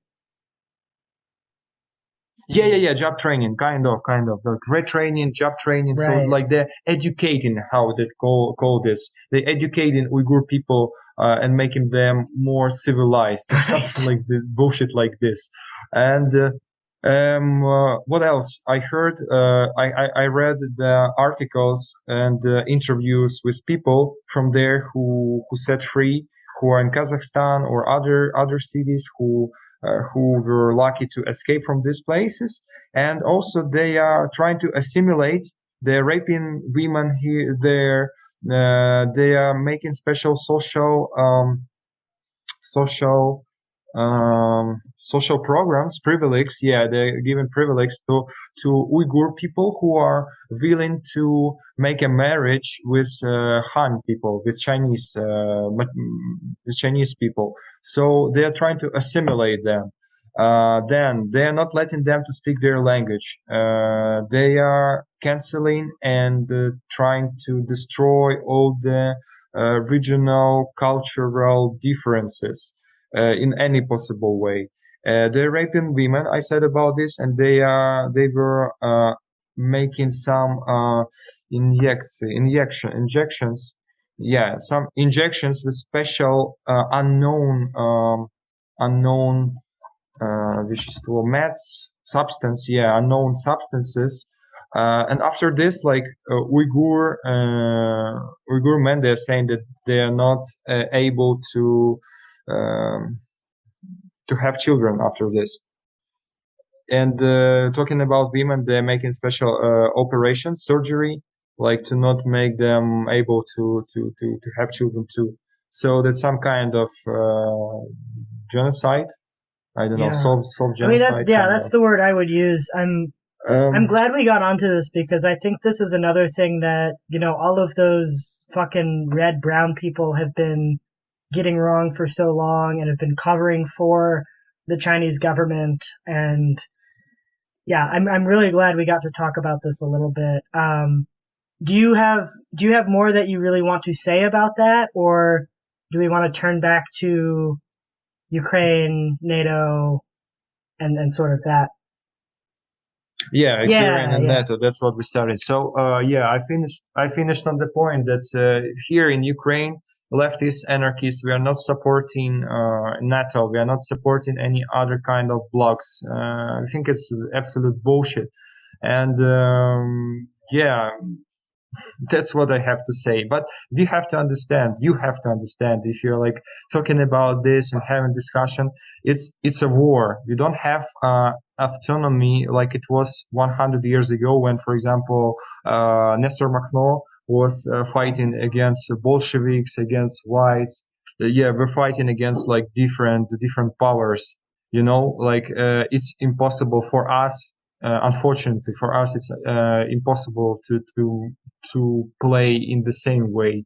Yeah. Job training, kind of, like retraining, job training. Right. So like they're educating, how they call this. They're educating Uyghur people and making them more civilized, or something like this, bullshit like this. And what else? I heard, I read the articles and interviews with people from there who set free, who are in Kazakhstan or other cities who were lucky to escape from these places, and also they are trying to assimilate. They're raping women here, there. They are making special social programs, privilege. Yeah, they're giving privilege to Uyghur people who are willing to make a marriage with Han people, with Chinese people. So they are trying to assimilate them. Then they are not letting them to speak their language. They are canceling and trying to destroy all the regional cultural differences in any possible way. They're raping women. I said about this, and they were making some injections. Yeah, some injections with special unknown вещество, meds substance. Yeah, unknown substances. And after this, like Uyghur men, they're saying that they are not able to have children after this. And talking about women, they're making special operations, surgery, like to not make them able to have children too. So that's some kind of genocide. I don't know, soft genocide. I mean, that's the word I would use. I'm glad we got onto this, because I think this is another thing that, all of those fucking red brown people have been getting wrong for so long and have been covering for the Chinese government. And yeah, I'm really glad we got to talk about this a little bit. do you have more that you really want to say about that, or do we want to turn back to Ukraine, NATO, and sort of that? Yeah, Ukraine and Yeah. NATO. That's what we started. So, yeah, I finished on the point that here in Ukraine, leftists, anarchists, we are not supporting NATO. We are not supporting any other kind of blocs. I think it's absolute bullshit. And yeah, that's what I have to say. But you have to understand, if you're like talking about this and having discussion, it's a war. You don't have autonomy like it was 100 years ago when, for example, Nestor Makhno was fighting against Bolsheviks, against whites. Yeah, we're fighting against like different powers. Like it's impossible for us. Unfortunately for us, it's impossible to play in the same way.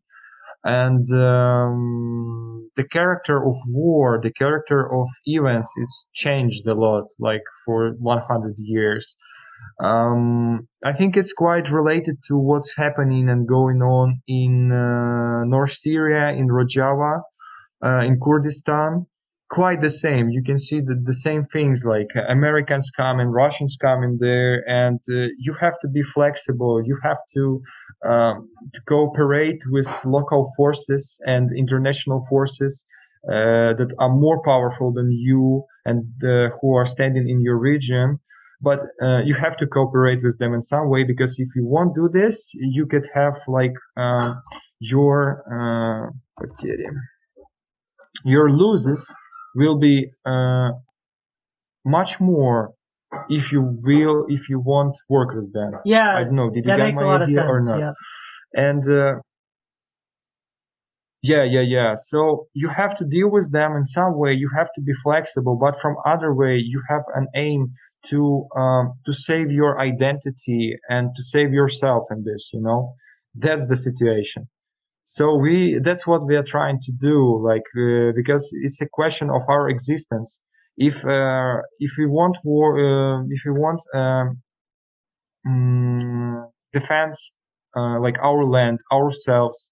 And the character of war, the character of events, it's changed a lot, like for 100 years. I think it's quite related to what's happening and going on in North Syria, in Rojava, in Kurdistan, quite the same. You can see the same things, like Americans come and Russians come in there, and you have to be flexible. You have to cooperate with local forces and international forces that are more powerful than you and who are standing in your region. But you have to cooperate with them in some way, because if you won't do this, you could have like your your losses will be much more if you won't work with them. Yeah, I don't know. Did you that get makes a my lot of idea or sense. not? Yeah. And yeah. So you have to deal with them in some way. You have to be flexible, but from other way, you have an aim to save your identity and to save yourself in this. That's the situation. So that's what we are trying to do, like, because it's a question of our existence. If we want war, if we want defense, like our land, ourselves,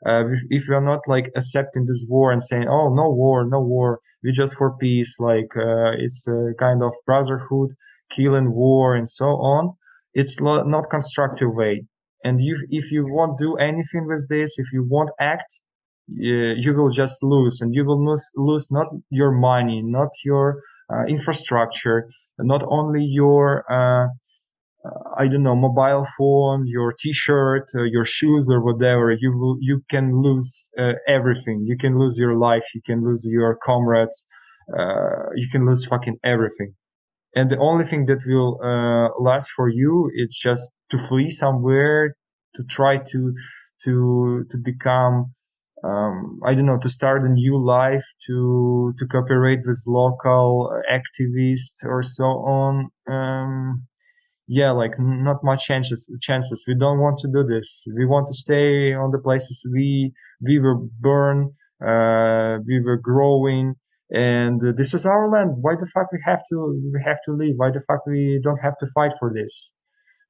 if we are not like accepting this war and saying, oh, no war, no war, we just for peace, like it's a kind of brotherhood, killing war and so on, it's not constructive way. And if you won't do anything with this, if you won't act, you will just lose, and you will lose not your money, not your infrastructure, not only your I don't know, mobile phone, your T-shirt, your shoes, or whatever. You can lose everything. You can lose your life. You can lose your comrades. You can lose fucking everything. And the only thing that will last for you is just to flee somewhere, to try to become I don't know, to start a new life, to cooperate with local activists or so on. Yeah, like not much chances. We don't want to do this. We want to stay on the places we were born, we were growing, and this is our land. Why the fuck we have to leave? Why the fuck we don't have to fight for this?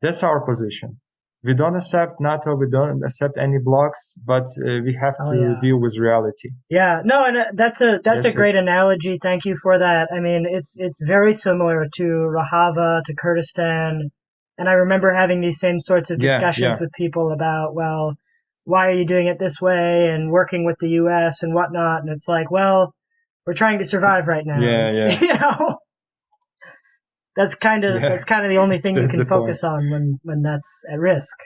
That's our position. We don't accept NATO. We don't accept any blocks, but we have Oh to yeah. deal with reality. Yeah, no, and that's a That's it. great analogy. Thank you for that. I mean, it's very similar to Rojava, to Kurdistan, and I remember having these same sorts of Yeah, discussions with people about, well, why are you doing it this way, and working with the U.S. and whatnot. And it's like, well, we're trying to survive right now. yeah, It's yeah, that's kind of yeah. the only thing you That's can the point. focus on when that's at risk.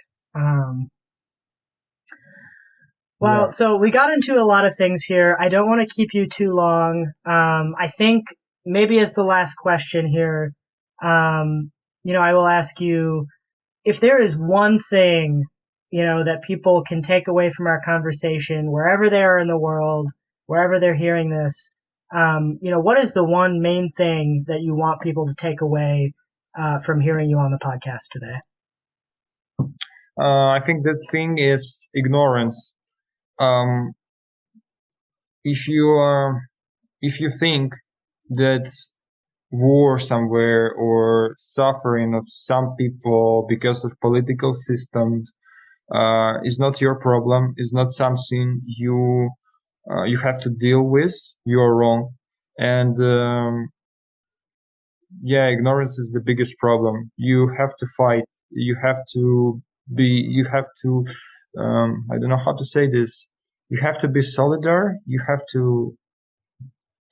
Well, Yeah. so we got into a lot of things here. I don't want to keep you too long. I think maybe as the last question here, I will ask you if there is one thing, that people can take away from our conversation, wherever they are in the world, wherever they're hearing this, what is the one main thing that you want people to take away from hearing you on the podcast today? I think the thing is ignorance. Um, if you if you think that war somewhere or suffering of some people because of political systems is not your problem, is not something you have to deal with. You're wrong. And yeah, ignorance is the biggest problem. You have to fight. You have to I don't know how to say this. You have to be solidar. You have to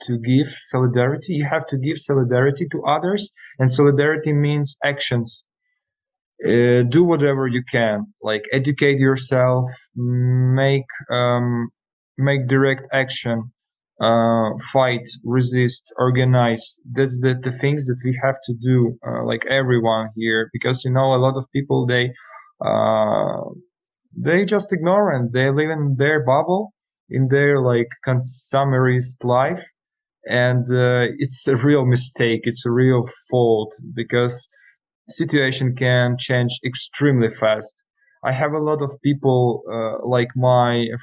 give solidarity. You have to give solidarity to others, and solidarity means actions. Do whatever you can, like educate yourself, make direct action, fight, resist, organize. That's the things that we have to do, like everyone here, because a lot of people they just ignore and they live in their bubble, in their like consumerist life, and it's a real mistake. It's a real fault because situation can change extremely fast. I have a lot of people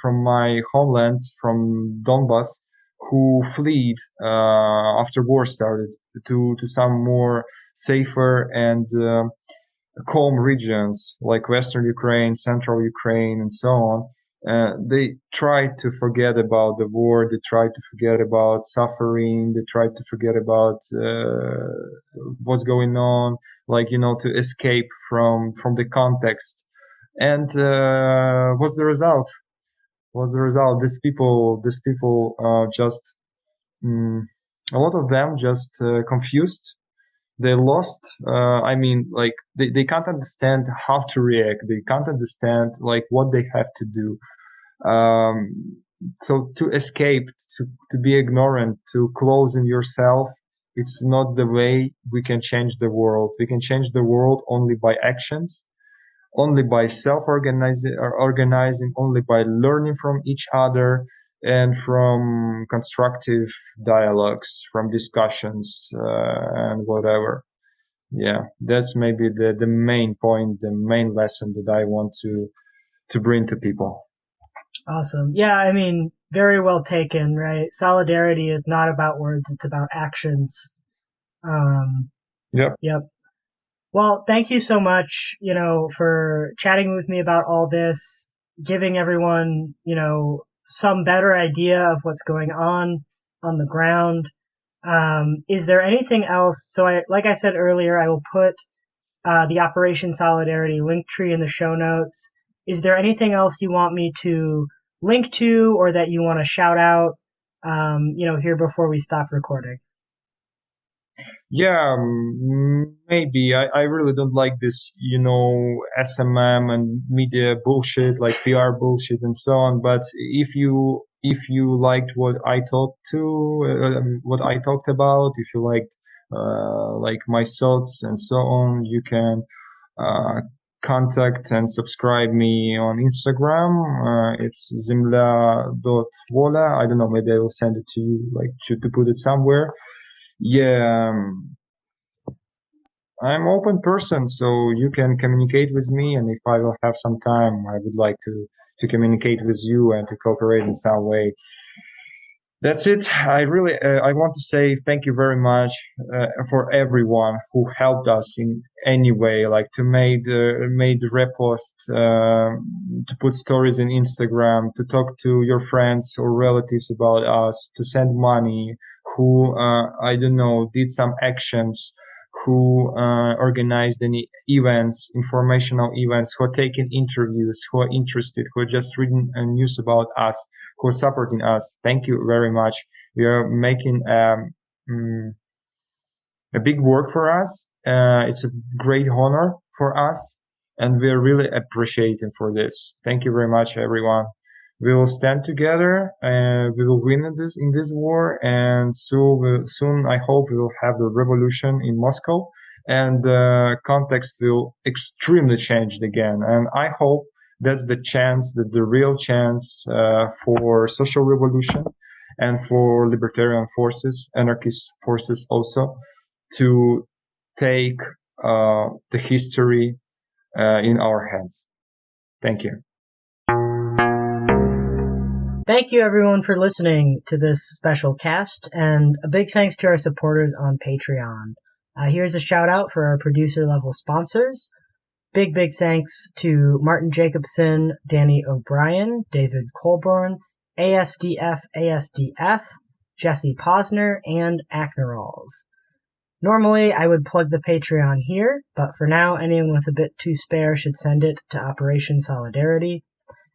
from my homeland, from Donbass, who fled after war started to some more safer and calm regions like Western Ukraine, Central Ukraine, and so on. They try to forget about the war. They try to forget about suffering. They try to forget about what's going on, to escape from the context. And what's the result? What's the result? These people just a lot of them just confused. They lost. They can't understand how to react. They can't understand what they have to do. So to escape, to be ignorant, to close in yourself, it's not the way we can change the world. We can change the world only by actions, only by organizing, only by learning from each other and from constructive dialogues, from discussions, and whatever. Yeah, that's maybe the main point, the main lesson that I want to bring to people. Awesome. Yeah, I mean, very well taken, right? Solidarity is not about words, it's about actions. Yep. Yep. Well, thank you so much, for chatting with me about all this, giving everyone, some better idea of what's going on the ground. Is there anything else? So like I said earlier, I will put the Operation Solidarity linktree in the show notes. Is there anything else you want me to link to or that you want to shout out, here before we stop recording? Yeah, maybe. I really don't like this, SMM and media bullshit, like PR bullshit and so on. But if you liked what I talked about, if you liked my thoughts and so on, you can contact and subscribe me on Instagram. It's zemля.vola. I don't know, maybe I will send it to you, to put it somewhere. Yeah, I'm open person, so you can communicate with me, and if I will have some time, I would like to communicate with you and to cooperate in some way. That's it. I want to say thank you very much for everyone who helped us in any way, like to made repost, to put stories in Instagram, to talk to your friends or relatives about us, to send money, who I don't know, did some actions, who organized any events, informational events, who are taking interviews, who are interested, who are just reading news about us, who are supporting us. Thank you very much. We are making a big work for us. It's a great honor for us, and we are really appreciating for this. Thank you very much, everyone. We will stand together, and we will win in this war. And soon, I hope we will have the revolution in Moscow, and the context will extremely change again. And I hope that's the real chance for social revolution and for libertarian forces, anarchist forces also, to take the history in our hands. Thank you. Thank you, everyone, for listening to this special cast, and a big thanks to our supporters on Patreon. Here's a shout out for our producer level sponsors: Big thanks to Martin Jacobson, Danny O'Brien, David Colburn, ASDF, Jesse Posner, and Ackneralls. Normally, I would plug the Patreon here, but for now, anyone with a bit to spare should send it to Operation Solidarity.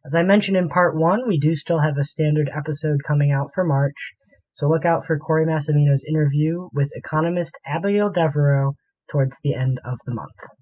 As I mentioned in part 1, we do still have a standard episode coming out for March, so look out for Corey Massimino's interview with economist Abigail Devereaux towards the end of the month.